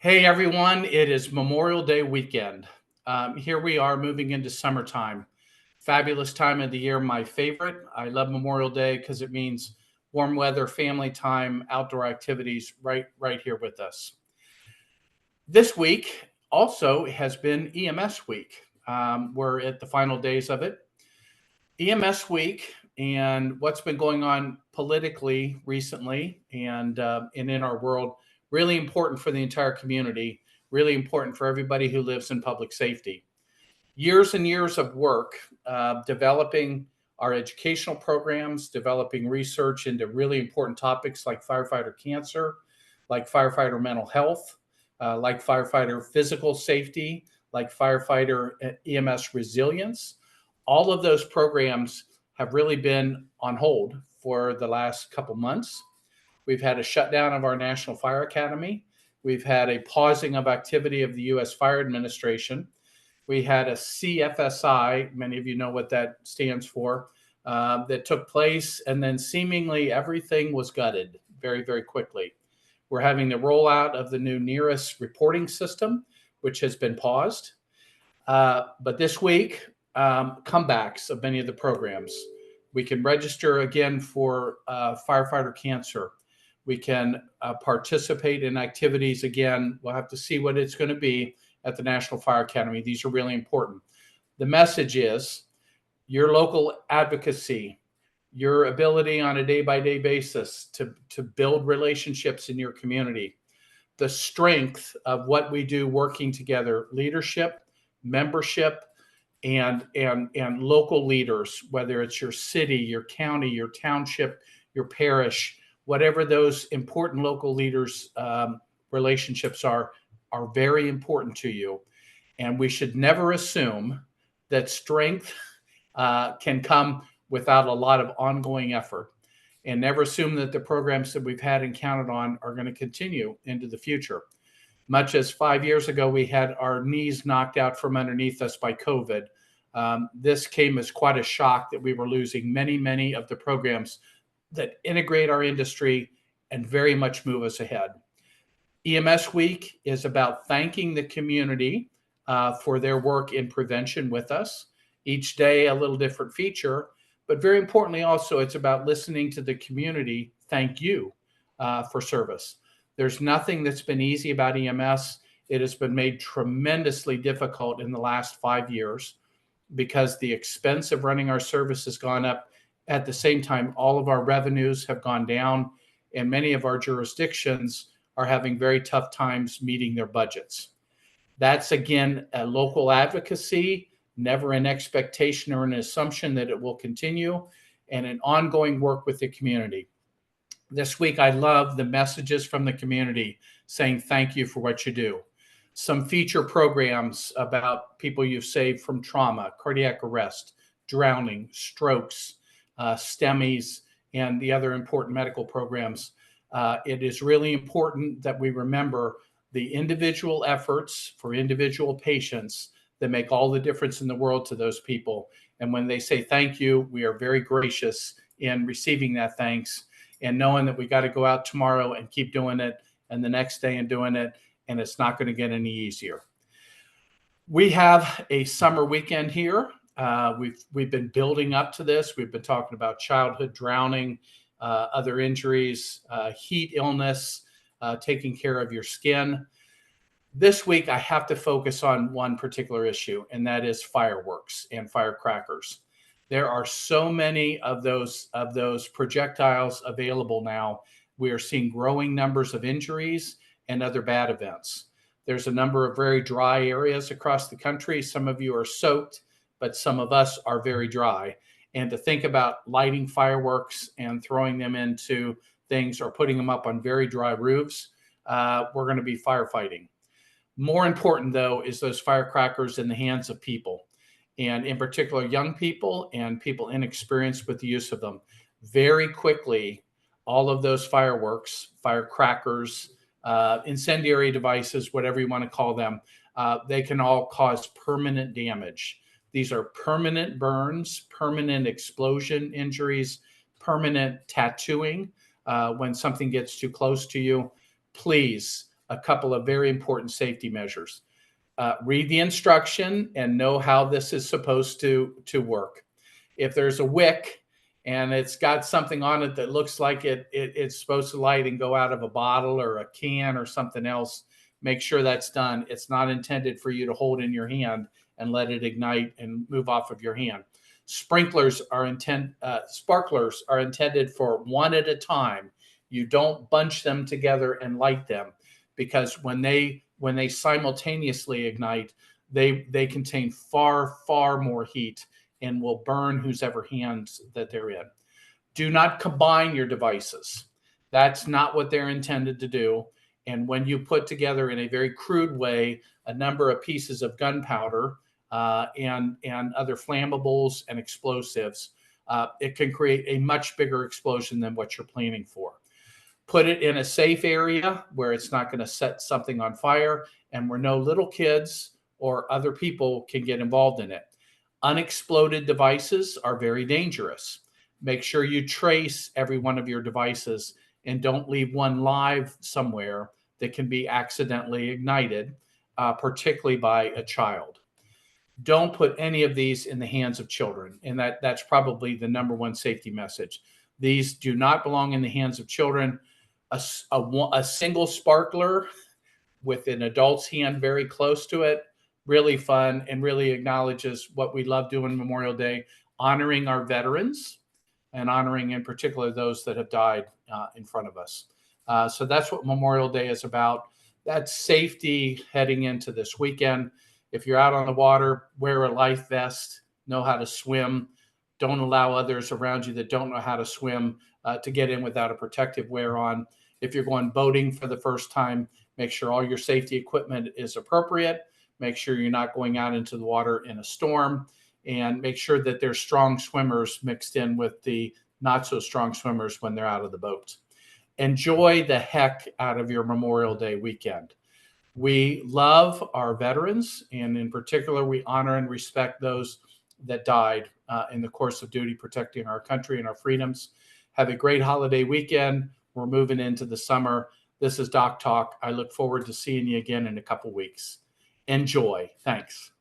Hey everyone, it is Memorial Day weekend. Here we are moving into summertime. Fabulous time of the year, my favorite. I love Memorial Day because it means warm weather, family time, outdoor activities right here with us. This week also has been EMS week. We're at the final days of it. EMS week and what's been going on politically recently and in our world, really important for the entire community, really important for everybody who lives in public safety. Years and years of work developing our educational programs, developing research into really important topics like firefighter cancer, like firefighter mental health, like firefighter physical safety, like firefighter EMS resilience. All of those programs have really been on hold for the last couple months. We've had a shutdown of our National Fire Academy. We've had a pausing of activity of the U.S. Fire Administration. We had a CFSI, many of you know what that stands for, that took place, and then seemingly everything was gutted very, very quickly. We're having the rollout of the new nearest reporting system, which has been paused. But this week, comebacks of many of the programs. We can register again for firefighter cancer. We can participate in activities again. We'll have to see what it's going to be at the National Fire Academy. These are really important. The message is your local advocacy, your ability on a day-by-day basis to build relationships in your community, the strength of what we do working together, leadership, membership, and local leaders, whether it's your city, your county, your township, your parish, whatever those important local leaders relationships are very important to you. And we should never assume that strength can come without a lot of ongoing effort, and never assume that the programs that we've had and counted on are going to continue into the future. Much as 5 years ago, we had our knees knocked out from underneath us by COVID. This came as quite a shock that we were losing many of the programs that integrate our industry and very much move us ahead. EMS Week is about thanking the community for their work in prevention with us. Each day, a little different feature, but very importantly also, it's about listening to the community thank you for service. There's nothing that's been easy about EMS. It has been made tremendously difficult in the last 5 years because the expense of running our service has gone up. At the same time, all of our revenues have gone down, and many of our jurisdictions are having very tough times meeting their budgets. That's, again, a local advocacy, never an expectation or an assumption that it will continue, and an ongoing work with the community. This week, I love the messages from the community saying thank you for what you do. Some feature programs about people you've saved from trauma, cardiac arrest, drowning, strokes, STEMIs, and the other important medical programs. It is really important that we remember the individual efforts for individual patients that make all the difference in the world to those people. And when they say thank you, we are very gracious in receiving that thanks and knowing that we got to go out tomorrow and keep doing it, and the next day and doing it, and it's not going to get any easier. We have a summer weekend here. We've been building up to this. We've been talking about childhood drowning, other injuries, heat illness, taking care of your skin. This week, I have to focus on one particular issue, and that is fireworks and firecrackers. There are so many of those projectiles available now. We are seeing growing numbers of injuries and other bad events. There's a number of very dry areas across the country. Some of you are soaked, but some of us are very dry. And to think about lighting fireworks and throwing them into things or putting them up on very dry roofs, we're going to be firefighting. More important, though, is those firecrackers in the hands of people, and in particular, young people and people inexperienced with the use of them. Very quickly, all of those fireworks, firecrackers, incendiary devices, whatever you want to call them, they can all cause permanent damage. These are permanent burns, permanent explosion injuries, permanent tattooing when something gets too close to you. Please a couple of very important safety measures. Read the instruction and know how this is supposed to work. If there's a wick and it's got something on it that looks like it's supposed to light and go out of a bottle or a can or something else, make sure that's done. It's not intended for you to hold in your hand and let it ignite and move off of your hand. Sparklers are intended for one at a time. You don't bunch them together and light them, because when they simultaneously ignite, they contain far more heat and will burn whosever hands that they're in. Do not combine your devices. That's not what they're intended to do. And when you put together in a very crude way a number of pieces of gunpowder and other flammables and explosives, it can create a much bigger explosion than what you're planning for. Put it in a safe area where it's not going to set something on fire and where no little kids or other people can get involved in it. Unexploded devices are very dangerous. Make sure you trace every one of your devices and don't leave one live somewhere that can be accidentally ignited, particularly by a child. Don't put any of these in the hands of children. And that's probably the number one safety message. These do not belong in the hands of children. A single sparkler with an adult's hand very close to it, really fun and really acknowledges what we love doing Memorial Day, honoring our veterans and honoring in particular those that have died in front of us. So that's what Memorial Day is about. That's safety heading into this weekend. If you're out on the water, wear a life vest, know how to swim. Don't allow others around you that don't know how to swim to get in without a protective wear on. If you're going boating for the first time, make sure all your safety equipment is appropriate. Make sure you're not going out into the water in a storm, and make sure that there's strong swimmers mixed in with the not so strong swimmers when they're out of the boat. Enjoy the heck out of your Memorial Day weekend. We love our veterans, and in particular, we honor and respect those that died in the course of duty protecting our country and our freedoms. Have a great holiday weekend. We're moving into the summer. This is Doc Talk. I look forward to seeing you again in a couple weeks. Enjoy. Thanks.